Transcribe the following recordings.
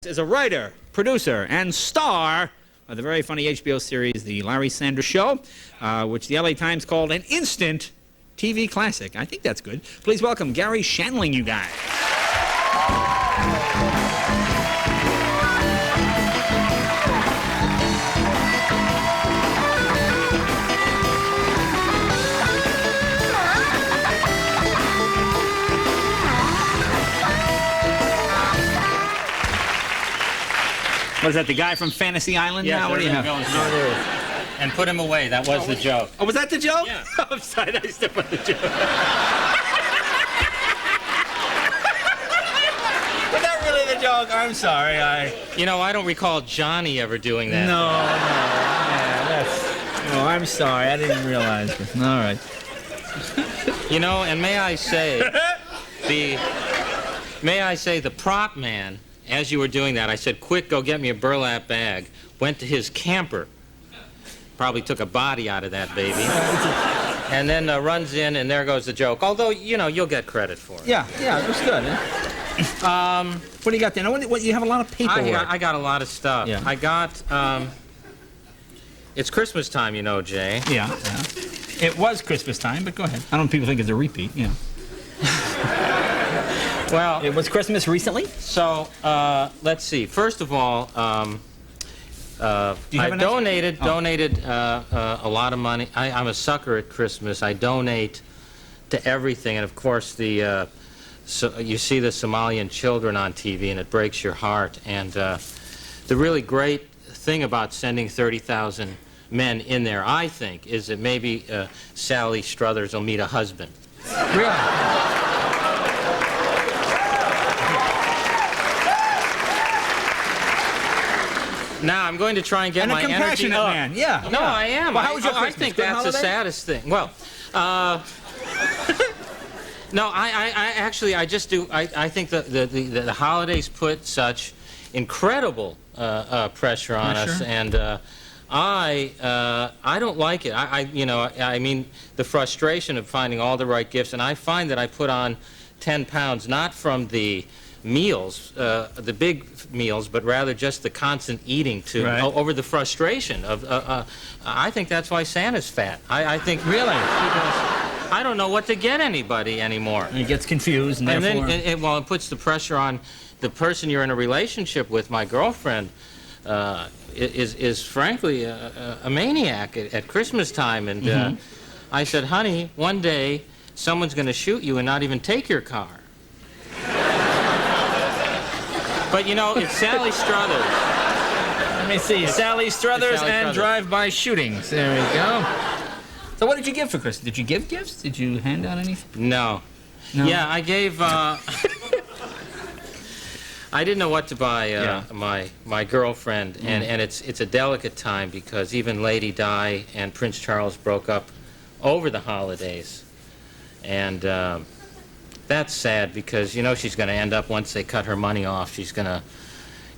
Is a writer, producer, and star of the very funny HBO series, The Larry Sanders Show, which the LA Times called an instant TV classic. I think that's good. Please welcome Garry Shandling, you guys. What is that, the guy from Fantasy Island now? What do you have? And put him away. That was the joke. Oh, was that the joke? Yeah. I'm sorry, I stepped on the joke. Was that really the joke? I'm sorry, You know, I don't recall Johnny ever doing that. No. Yeah, that's... Oh, I'm sorry, I didn't realize this. All right. You know, and may I say, the prop man, as you were doing that, I said, quick, go get me a burlap bag. Went to his camper. Probably took a body out of that baby. And then runs in, and there goes the joke. Although, you know, you'll get credit for it. Yeah, it was good. What do you got there? Now, what, you have a lot of paperwork. I got a lot of stuff. Yeah. I got, it's Christmas time, you know, Jay. Yeah. It was Christmas time, but go ahead. I don't know if people think it's a repeat, yeah. Well, it was Christmas recently? So, let's see. First of all, I donated a lot of money. I'm a sucker at Christmas. I donate to everything, and of course, you see the Somalian children on TV, and it breaks your heart. And the really great thing about sending 30,000 men in there, I think, is that maybe Sally Struthers will meet a husband. Really? Now, I'm going to try and get my energy up. And a compassionate man, yeah. No, I am. Well, how was your Christmas? I think Good that's holiday? the saddest thing. Well, no, I actually, I just do, I think the holidays put such incredible pressure on us, and I don't like it. I mean, the frustration of finding all the right gifts, and I find that I put on 10 pounds, not from the meals, the big meals, but rather just the constant eating over the frustration of. I think that's why Santa's fat. I think really. I don't know what to get anybody anymore. And he gets confused, and then it puts the pressure on the person you're in a relationship with. My girlfriend is frankly a maniac at Christmas time, and I said, honey, one day someone's going to shoot you and not even take your car. But, you know, it's Sally Struthers. Let me see. Sally Struthers and drive-by shootings. There we go. So what did you give for Christmas? Did you give gifts? Did you hand out anything? No. Yeah, I gave... I didn't know what to buy my girlfriend, and it's a delicate time because even Lady Di and Prince Charles broke up over the holidays. And... that's sad because, you know, she's going to end up, once they cut her money off, she's going to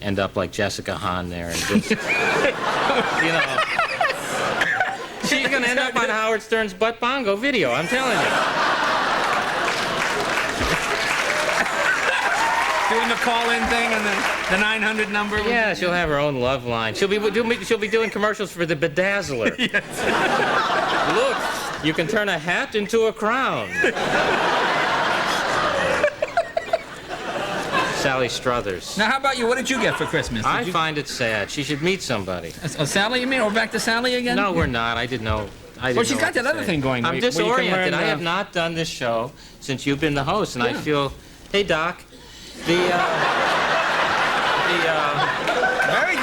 end up like Jessica Hahn there. And just, you know, she's going to end up on Howard Stern's Butt Bongo video, I'm telling you. Doing the call-in thing and the 900 number? Yeah, she'll have her own love line. She'll be doing commercials for the Bedazzler. Yes. Look, you can turn a hat into a crown. Sally Struthers. Now, how about you? What did you get for Christmas? I find it sad. She should meet somebody. Sally, you mean? Or back to Sally again? No, we're not. I didn't know. Well, she's got that other thing going. I'm disoriented. I have not done this show since you've been the host, and I feel... Hey, Doc. Very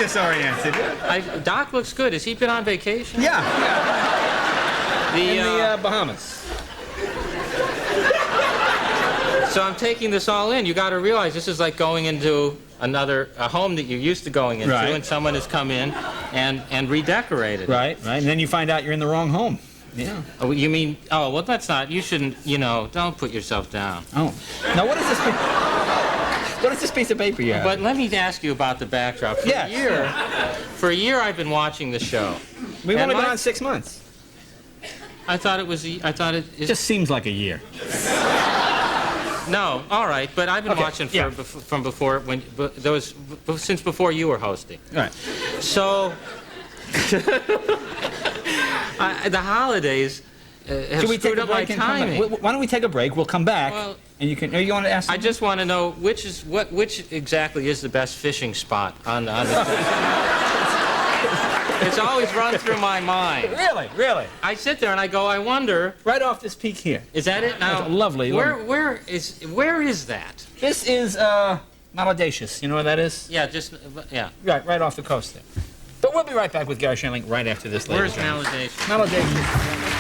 disoriented. Doc looks good. Has he been on vacation? Yeah. In the Bahamas. So I'm taking this all in. You got to realize this is like going into a home that you're used to going into, and someone has come in and redecorated. Right. And then you find out you're in the wrong home. Yeah. Oh, you mean? Oh, well, that's not. You shouldn't. You know, don't put yourself down. Oh. Now, what is this? What is this piece of paper you have? But let me ask you about the backdrop. For a year, I've been watching the show. We've only been on 6 months. I thought it was. It just seems like a year. No, all right, but I've been Okay, watching yeah. from before since before you were hosting. Right. So the holidays have Should we take screwed a up my break and come back? timing. Why don't we take a break? We'll come back, Well, and you can. Are you want to ask? I just want to know which exactly is the best fishing spot on the. It's always run through my mind. Really. I sit there and I go, I wonder. Right off this peak here. Is that it? Now, That's lovely. Where is that? This is Mount Audacious. You know where that is? Yeah, yeah. Right off the coast there. But we'll be right back with Garry Shandling right after this. Where's Malaudacious? Malaudacious? Malaudacious.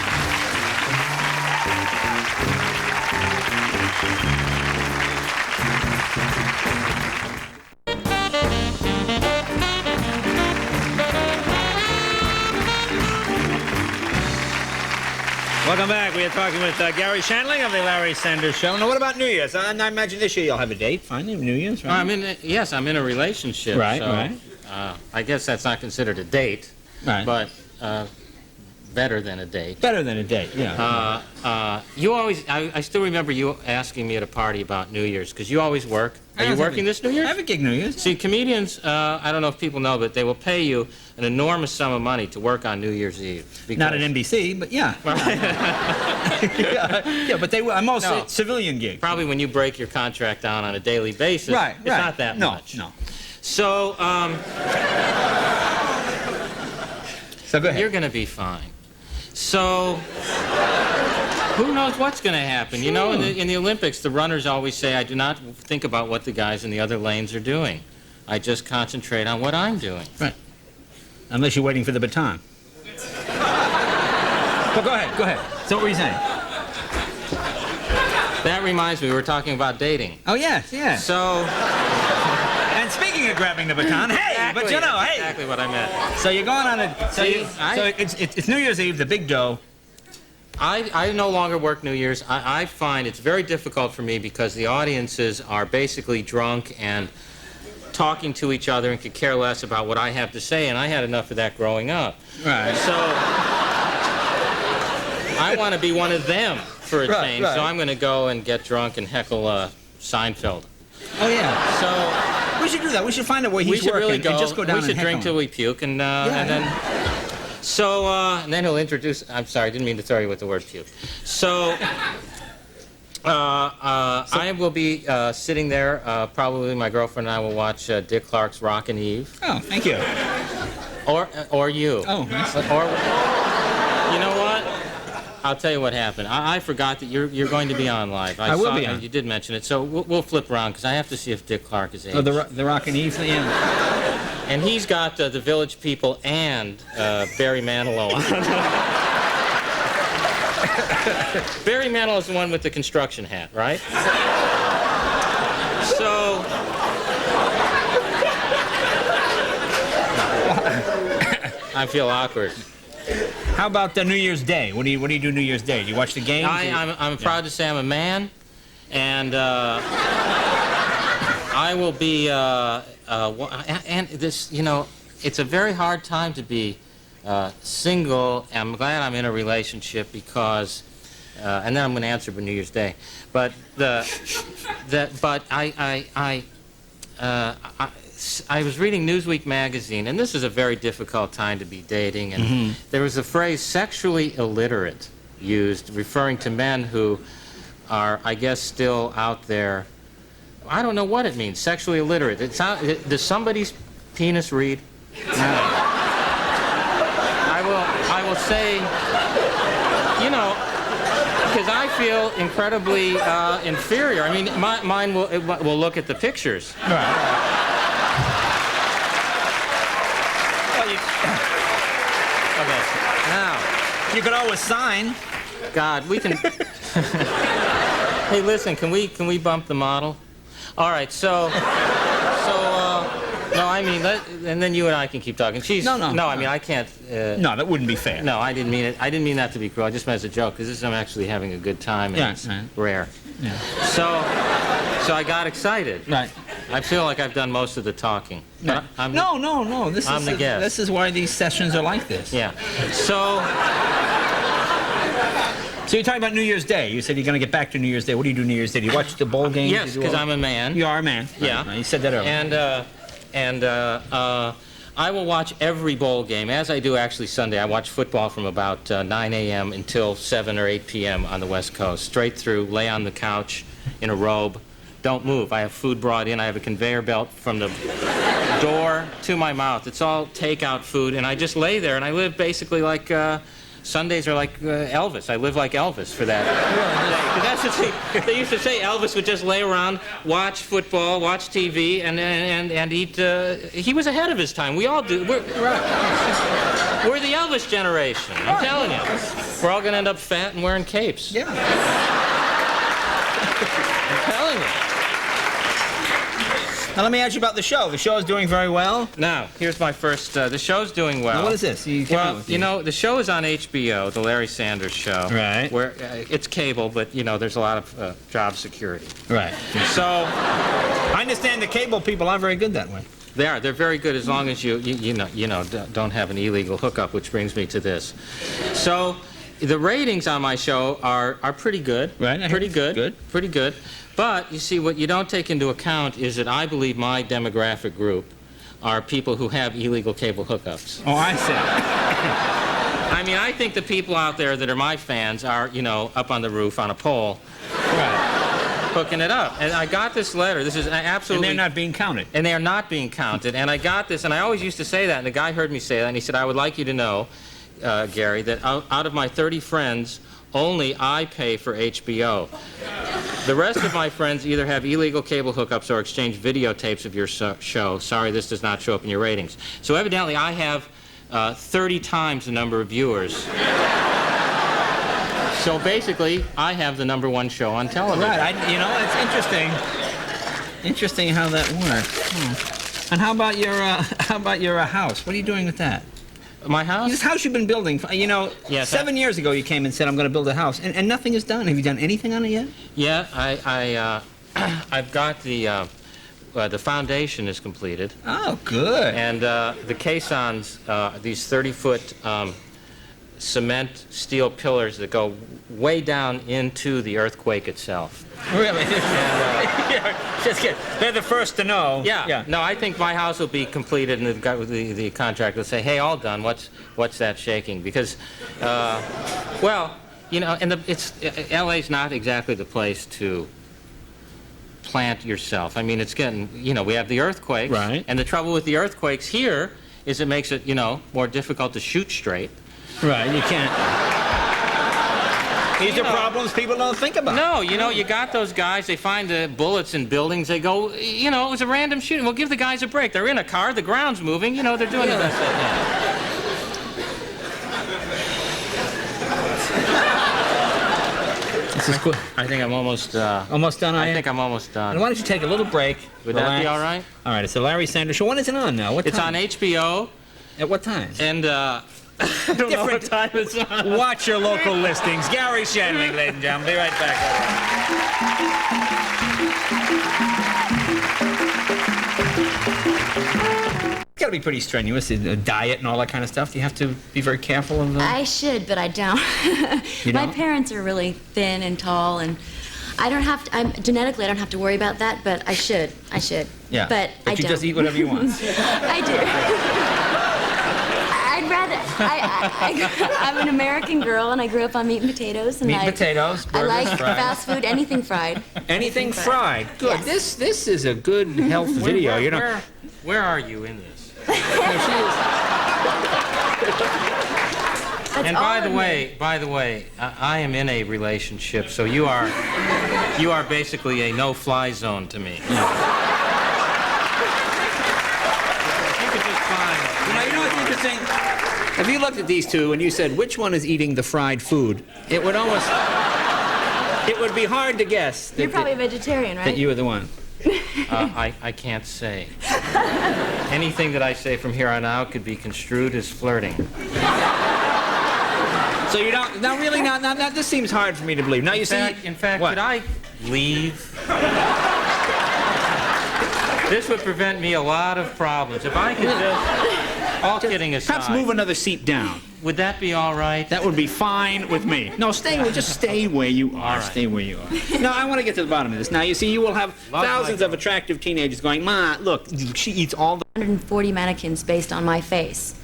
Welcome back. We are talking with Garry Shandling of the Larry Sanders Show. Now, what about New Year's? I imagine this year you'll have a date. Fine, New Year's, right? I'm in a relationship. Right, so, right. I guess that's not considered a date, Right. but better than a date. Better than a date, yeah. You always, I still remember you asking me at a party about New Year's, because you always work. Are you working this New I Year's? have a gig New Year's. See, comedians, I don't know if people know, but they will pay you an enormous sum of money to work on New Year's Eve. Not at NBC, but yeah. yeah, but I'm mostly No. civilian gigs. Probably when you break your contract down on a daily basis, Right, it's not that much. No. So, So go ahead. you're going to be fine. So, who knows what's going to happen? You know, in the Olympics, the runners always say, I do not think about what the guys in the other lanes are doing. I just concentrate on what I'm doing. Right. Unless you're waiting for the baton. Well, go ahead. So what were you saying? That reminds me, we were talking about dating. Oh, yes. So, And speaking of grabbing the baton, hey, but you know, that's hey. exactly what I meant. So you're going on a... So, See, it's New Year's Eve, the big dough. I no longer work New Year's. I find it's very difficult for me because the audiences are basically drunk and talking to each other and could care less about what I have to say, and I had enough of that growing up. Right. So I want to be one of them for a change, right. so I'm going to go and get drunk and heckle Seinfeld. Oh, yeah. So we should do that. We should find out where he's We should working really go. and just go down We should and drink heckle till him. we puke, and then... So, and then he'll introduce... I'm sorry, I didn't mean to throw you with the word puke. So, I will be sitting there, probably my girlfriend and I will watch Dick Clark's Rockin' Eve. Oh, thank you. Or you. Oh, nice. Or, you know what? I'll tell you what happened. I forgot that you're going to be on live. I will be on. You did mention it, so we'll flip around, because I have to see if Dick Clark is aged. Oh, the Rockin' Eve thing, yeah. And he's got the Village People and Barry Manilow on. Barry Manilow is the one with the construction hat, right? So... I feel awkward. How about New Year's Day? What do you do New Year's Day? Do you watch the games? I'm proud to say I'm a man, and I will be... and this, you know, it's a very hard time to be single. And I'm glad I'm in a relationship because, and then I'm going to answer for New Year's Day. But I was reading Newsweek magazine, and this is a very difficult time to be dating. And there was a phrase "sexually illiterate" used, referring to men who are, I guess, still out there. I don't know what it means. Sexually illiterate. Does somebody's penis read? No. I will say, you know, because I feel incredibly inferior. I mean, mine will look at the pictures. Right. Okay. Now, You could always sign. God, we can. Hey, listen. Can we bump the model? All right, no, I mean, and then you and I can keep talking. No, I mean, I can't. No, that wouldn't be fair. No, I didn't mean it. I didn't mean that to be cruel. I just meant as a joke, because I'm actually having a good time, and it's rare. Yeah. So I got excited. Right. I feel like I've done most of the talking. No. But No. I'm the guest. This is why these sessions are like this. Yeah. So So you're talking about New Year's Day. You said you're going to get back to New Year's Day. What do you do New Year's Day? Do you watch the bowl games? Yes, because I'm a man. You are a man. Yeah. You said that earlier. And I will watch every bowl game, as I do actually Sunday. I watch football from about 9 a.m. until 7 or 8 p.m. on the West Coast. Straight through, lay on the couch in a robe. Don't move. I have food brought in. I have a conveyor belt from the door to my mouth. It's all takeout food, and I just lay there, and I live basically like... Sundays are like Elvis. I live like Elvis for that. That's what they used to say. Elvis would just lay around, watch football, watch TV, and eat. He was ahead of his time. We all do. We're the Elvis generation. I'm telling you. We're all going to end up fat and wearing capes. Yeah. I'm telling you. Now let me ask you about the show. The show is doing very well. Now, here's my first. The show's doing well. Now, what is this? You know, the show is on HBO, the Larry Sanders Show. Right. Where it's cable, but you know, there's a lot of job security. Right. So, I understand the cable people aren't very good that way. they are. They're very good as long as you don't have an illegal hookup, which brings me to this. So, the ratings on my show are pretty good. Right. Pretty good. Good. Pretty good. But, you see, what you don't take into account is that I believe my demographic group are people who have illegal cable hookups. Oh, I see. I mean, I think the people out there that are my fans are, you know, up on the roof on a pole, Right. hooking it up. And I got this letter. This is absolutely... And they're not being counted. And they are not being counted. And I got this, and I always used to say that, and the guy heard me say that, and he said, I would like you to know, Gary, that out of my 30 friends, only I pay for HBO. The rest of my friends either have illegal cable hookups or exchange videotapes of your show. Sorry, this does not show up in your ratings. So evidently, I have 30 times the number of viewers. So basically, I have the #1 show on television. Right. You know, it's interesting. Interesting how that works. And how about your house? What are you doing with that? My house? This house you've been building, you know, Yes, 7 years ago you came and said, I'm going to build a house, and nothing is done. Have you done anything on it yet? Yeah, I've got the foundation is completed. Oh, good. And the caissons, these 30-foot cement steel pillars that go way down into the earthquake itself. Really? Just kidding. They're the first to know. Yeah. No, I think my house will be completed, and the contractor will say, "Hey, all done. What's that shaking?" Because, well, you know, and LA's not exactly the place to plant yourself. I mean, it's getting, you know, we have the earthquakes, right? And the trouble with the earthquakes here is it makes it, you know, more difficult to shoot straight. Right. You can't. These are problems people don't think about. No, you know, you got those guys, they find the bullets in buildings, they go, you know, it was a random shooting. Well, give the guys a break. They're in a car, the ground's moving, you know, they're doing the best they can. This is cool. I think I'm almost... almost done, I think I'm almost done. And why don't you take a little break? Would that be all right? All right, it's the Larry Sanders Show. When is it on now? What It's time? on HBO. At what time? And, I don't know what time it's on. Watch your local listings. Garry Shandling, ladies and gentlemen. Be right back. It's got to be pretty strenuous, diet and all that kind of stuff. Do you have to be very careful of that? I should, but I don't. You My don't? parents are really thin and tall, and I don't have to, genetically, I don't have to worry about that, but I should. Yeah. But I you don't. just eat whatever you want. I do. I'd rather, I'm an American girl, and I grew up on meat and potatoes. And Meat and potatoes, I burgers, like fries. fast food, anything fried. Anything fried. Good. Yes. This is a good health video. You know. Where are you in this? That's And all by the of me. way, I am in a relationship, so you are basically a no-fly zone to me. You know what's interesting? If you looked at these two and you said, which one is eating the fried food, it would be hard to guess You're probably a vegetarian, right? that you were the one. I can't say. Anything that I say from here on out could be construed as flirting. So you don't, now really, now this seems hard for me to believe. Now you see... In fact, what? could I leave? This would prevent me a lot of problems. If I could just... All kidding aside. Perhaps move another seat down. Would that be all right? That would be fine with me. No, just stay where you are. All right. Stay where you are. No, I want to get to the bottom of this. Now, you see, you will have thousands of attractive teenagers going, Ma, look, she eats all the... 140 mannequins based on my face.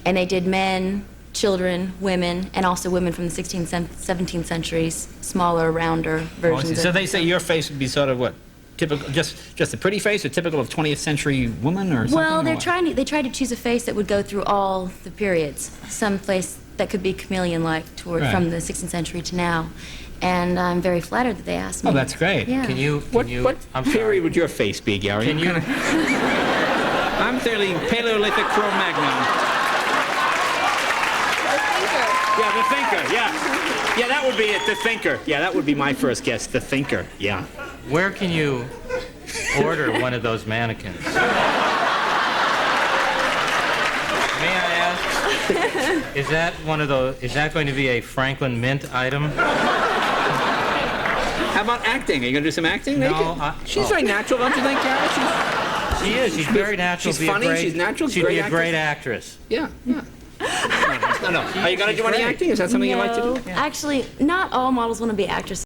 And they did men, children, women, and also women from the 16th, 17th centuries, smaller, rounder versions. So they say your face would be sort of what? Typical, just a pretty face, or typical of 20th century woman, or something? Well, they tried to choose a face that would go through all the periods. Some face that could be chameleon-like from the 16th century to now. And I'm very flattered that they asked me. Oh, that's great. Yeah. What I'm period sorry. would your face be, Gary? Can you? I'm fairly Paleolithic Cro-Magnon. Yeah, the thinker, yeah. Yeah, that would be it, the thinker. Yeah, that would be my first guess, the thinker, yeah. Where can you order one of those mannequins? May I ask, is that going to be a Franklin Mint item? How about acting? Are you going to do some acting? No, She's very natural, don't you think, Gary? She is. She's very natural. She's funny, she's natural, She'd great be a actress. great actress. Yeah, yeah. No. Are you going to do any great. acting? Is that something you like to do? No, actually, not all models want to be actresses.